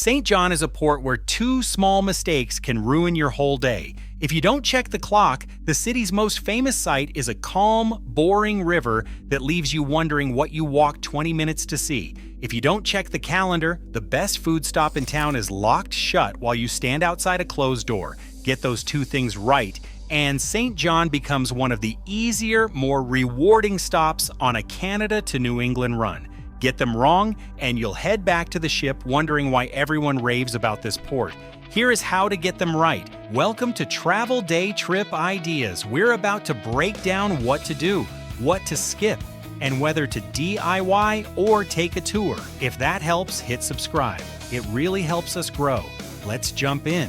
St. John is a port where two small mistakes can ruin your whole day. If you don't check the clock, the city's most famous sight is a calm, boring river that leaves you wondering what you walked 20 minutes to see. If you don't check the calendar, the best food stop in town is locked shut while you stand outside a closed door. Get those two things right, and St. John becomes one of the easier, more rewarding stops on a Canada to New England run. Get them wrong, and you'll head back to the ship wondering why everyone raves about this port. Here is how to get them right. Welcome to Travel Day Trip Ideas. We're about to break down what to do, what to skip, and whether to DIY or take a tour. If that helps, hit subscribe. It really helps us grow. Let's jump in.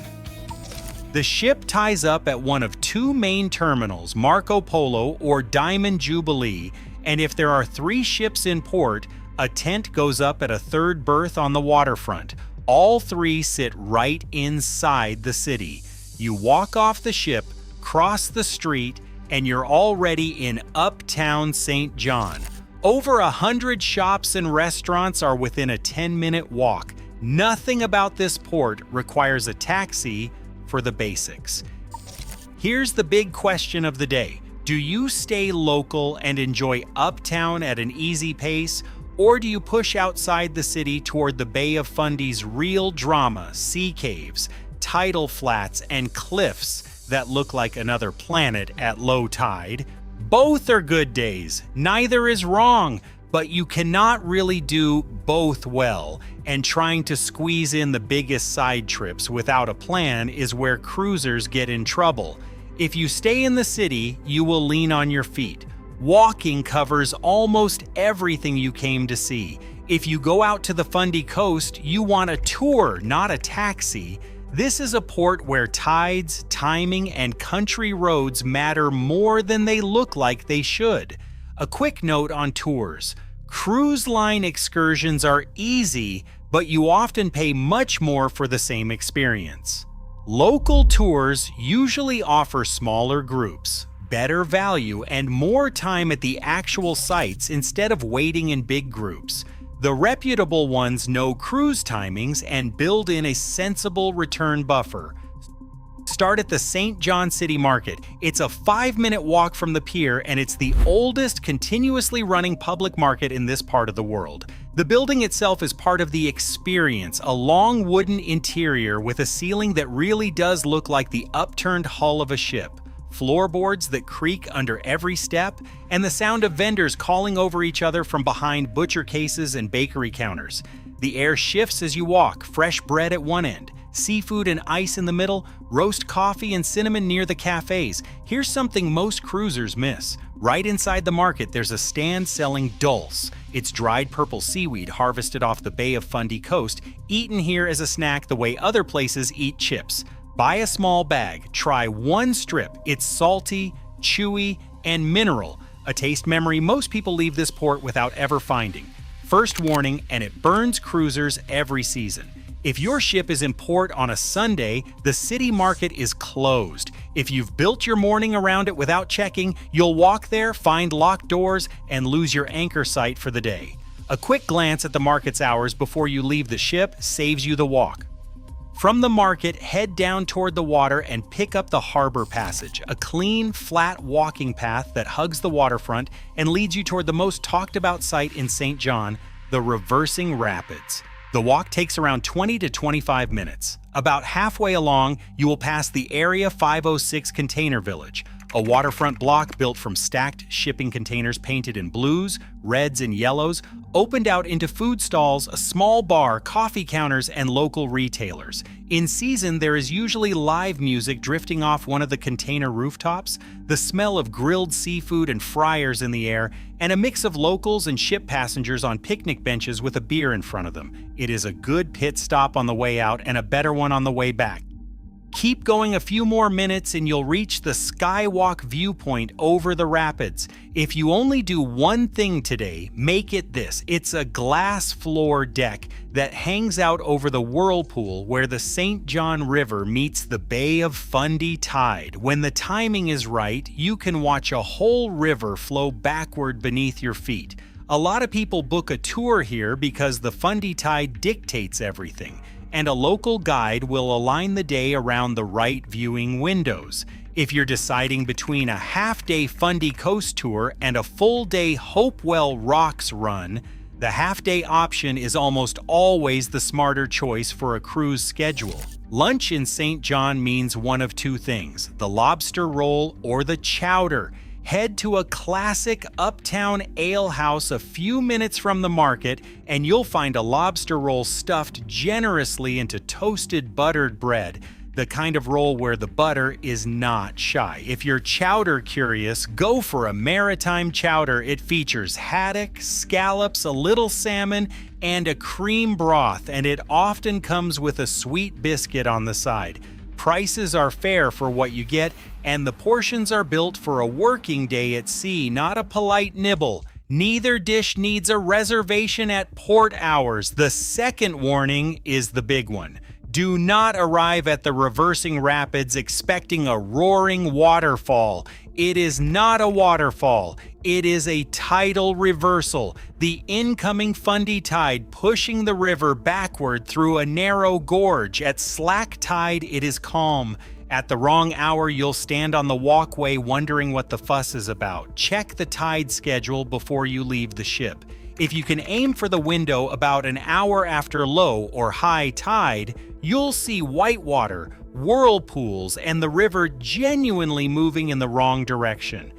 The ship ties up at one of two main terminals, Marco Polo or Diamond Jubilee, and if there are 3 ships in port, a tent goes up at a third berth on the waterfront. All 3 sit right inside the city. You walk off the ship, cross the street, and you're already in Uptown St. John. Over 100 shops and restaurants are within a 10-minute walk. Nothing about this port requires a taxi for the basics. Here's the big question of the day. Do you stay local and enjoy Uptown at an easy pace, or do you push outside the city toward the Bay of Fundy's real drama, sea caves, tidal flats, and cliffs that look like another planet at low tide? Both are good days. Neither is wrong, but you cannot really do both well, and trying to squeeze in the biggest side trips without a plan is where cruisers get in trouble. If you stay in the city, you will lean on your feet. Walking covers almost everything you came to see. If you go out to the Fundy coast, you want a tour, not a taxi. This is a port where tides, timing, and country roads matter more than they look like they should. A quick note on tours. Cruise line excursions are easy, but you often pay much more for the same experience. Local tours usually offer smaller groups, better value, and more time at the actual sites instead of waiting in big groups. The reputable ones know cruise timings and build in a sensible return buffer. Start at the St. John City Market. It's a 5-minute walk from the pier, and it's the oldest continuously running public market in this part of the world. The building itself is part of the experience, a long wooden interior with a ceiling that really does look like the upturned hull of a ship. Floorboards that creak under every step, and the sound of vendors calling over each other from behind butcher cases and bakery counters. The air shifts as you walk, fresh bread at one end, seafood and ice in the middle, roast coffee and cinnamon near the cafes. Here's something most cruisers miss. Right inside the market, there's a stand selling Dulse. It's dried purple seaweed harvested off the Bay of Fundy coast, eaten here as a snack the way other places eat chips. Buy a small bag, try one strip. It's salty, chewy, and mineral. A taste memory most people leave this port without ever finding. First warning, and it burns cruisers every season. If your ship is in port on a Sunday, the city market is closed. If you've built your morning around it without checking, you'll walk there, find locked doors, and lose your anchor site for the day. A quick glance at the market's hours before you leave the ship saves you the walk. From the market, head down toward the water and pick up the Harbour Passage, a clean, flat walking path that hugs the waterfront and leads you toward the most talked about site in St. John, the reversing rapids. The walk takes around 20 to 25 minutes. About halfway along, you will pass the Area 506 Container Village, a waterfront block built from stacked shipping containers painted in blues, reds, and yellows, opened out into food stalls, a small bar, coffee counters, and local retailers. In season, there is usually live music drifting off one of the container rooftops, the smell of grilled seafood and fryers in the air, and a mix of locals and ship passengers on picnic benches with a beer in front of them. It is a good pit stop on the way out and a better one on the way back. Keep going a few more minutes and you'll reach the Skywalk viewpoint over the rapids. If you only do one thing today, make it this. It's a glass floor deck that hangs out over the whirlpool where the St. John River meets the Bay of Fundy tide. When the timing is right, you can watch a whole river flow backward beneath your feet. A lot of people book a tour here because the Fundy tide dictates everything. and a local guide will align the day around the right viewing windows. If you're deciding between a half-day Fundy Coast tour and a full-day Hopewell Rocks run, the half-day option is almost always the smarter choice for a cruise schedule. Lunch in St. John means one of two things: the lobster roll or the chowder. Head to a classic Uptown ale house a few minutes from the market, and you'll find a lobster roll stuffed generously into toasted buttered bread, the kind of roll where the butter is not shy. If you're chowder curious, go for a Maritime chowder. It features haddock, scallops, a little salmon, and a cream broth, and it often comes with a sweet biscuit on the side. Prices are fair for what you get, and the portions are built for a working day at sea, not a polite nibble. Neither dish needs a reservation at port hours. The second warning is the big one. Do not arrive at the reversing rapids expecting a roaring waterfall. It is not a waterfall. It is a tidal reversal, the incoming Fundy tide pushing the river backward through a narrow gorge. At slack tide, it is calm. At the wrong hour, you'll stand on the walkway wondering what the fuss is about. Check the tide schedule before you leave the ship. If you can aim for the window about an hour after low or high tide, you'll see whitewater, whirlpools, and the river genuinely moving in the wrong direction.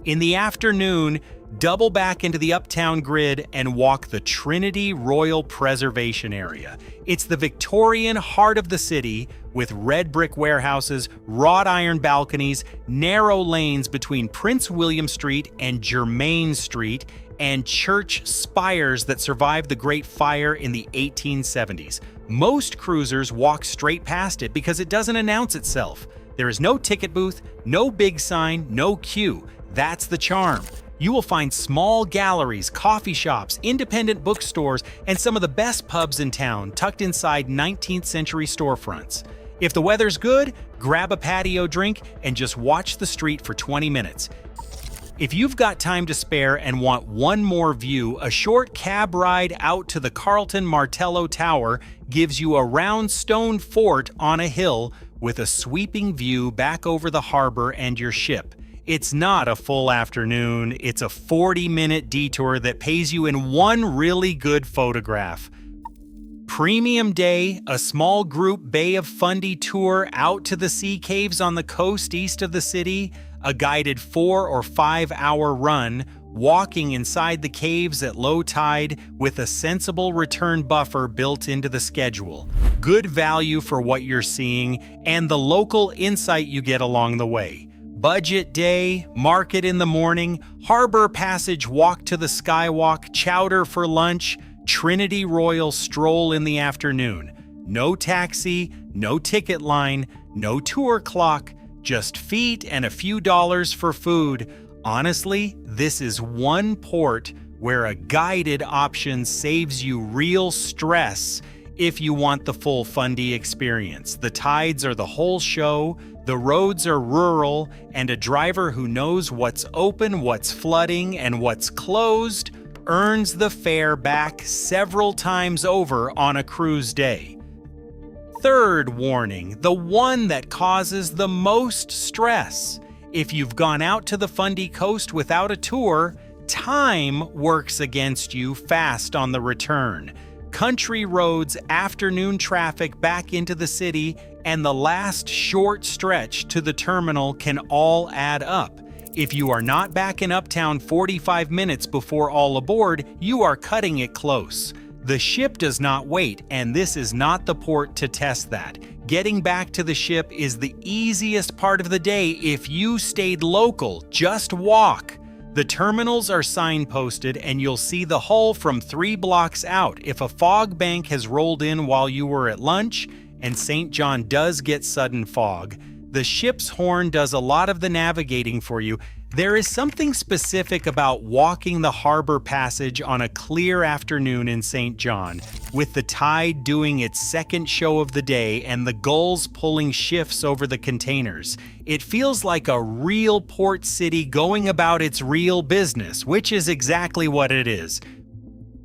In the afternoon, double back into the Uptown grid and walk the Trinity Royal Preservation Area. It's the Victorian heart of the city, with red brick warehouses, wrought iron balconies, narrow lanes between Prince William Street and Germain Street, and church spires that survived the Great Fire in the 1870s. Most cruisers walk straight past it because it doesn't announce itself. There is no ticket booth, no big sign, no queue. That's the charm. You will find small galleries, coffee shops, independent bookstores, and some of the best pubs in town tucked inside 19th century storefronts. If the weather's good, grab a patio drink and just watch the street for 20 minutes. If you've got time to spare and want one more view, a short cab ride out to the Carlton Martello Tower gives you a round stone fort on a hill with a sweeping view back over the harbor and your ship. It's not a full afternoon, it's a 40-minute detour that pays you in one really good photograph. Premium day, a small group Bay of Fundy tour out to the sea caves on the coast east of the city, a guided 4 or 5 hour run, walking inside the caves at low tide with a sensible return buffer built into the schedule. Good value for what you're seeing and the local insight you get along the way. Budget day, market in the morning, Harbour Passage walk to the Skywalk, Chowder for lunch, Trinity Royal stroll in the afternoon. No taxi, no ticket line, no tour clock, just feet and a few dollars for food. Honestly, this is one port where a guided option saves you real stress if you want the full Fundy experience. The tides are the whole show, the roads are rural, and a driver who knows what's open, what's flooding, and what's closed earns the fare back several times over on a cruise day. Third warning, the one that causes the most stress. If you've gone out to the Fundy Coast without a tour, time works against you fast on the return. Country roads, afternoon traffic back into the city, and the last short stretch to the terminal can all add up. If you are not back in Uptown 45 minutes before all aboard, you are cutting it close. The ship does not wait, and this is not the port to test that. Getting back to the ship is the easiest part of the day if you stayed local. Just walk. The terminals are signposted, and you'll see the hull from 3 blocks out. If a fog bank has rolled in while you were at lunch, and St. John does get sudden fog, the ship's horn does a lot of the navigating for you. There is something specific about walking the Harbour Passage on a clear afternoon in St. John, with the tide doing its second show of the day and the gulls pulling shifts over the containers. It feels like a real port city going about its real business, which is exactly what it is.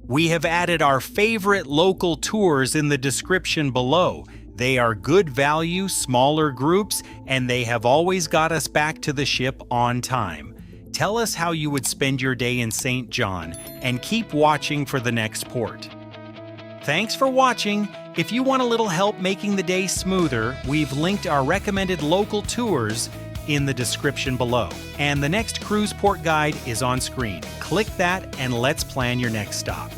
We have added our favorite local tours in the description below. They are good value, smaller groups, and they have always got us back to the ship on time. Tell us how you would spend your day in St. John, and keep watching for the next port. Thanks for watching. If you want a little help making the day smoother, we've linked our recommended local tours in the description below. And the next cruise port guide is on screen. Click that and let's plan your next stop.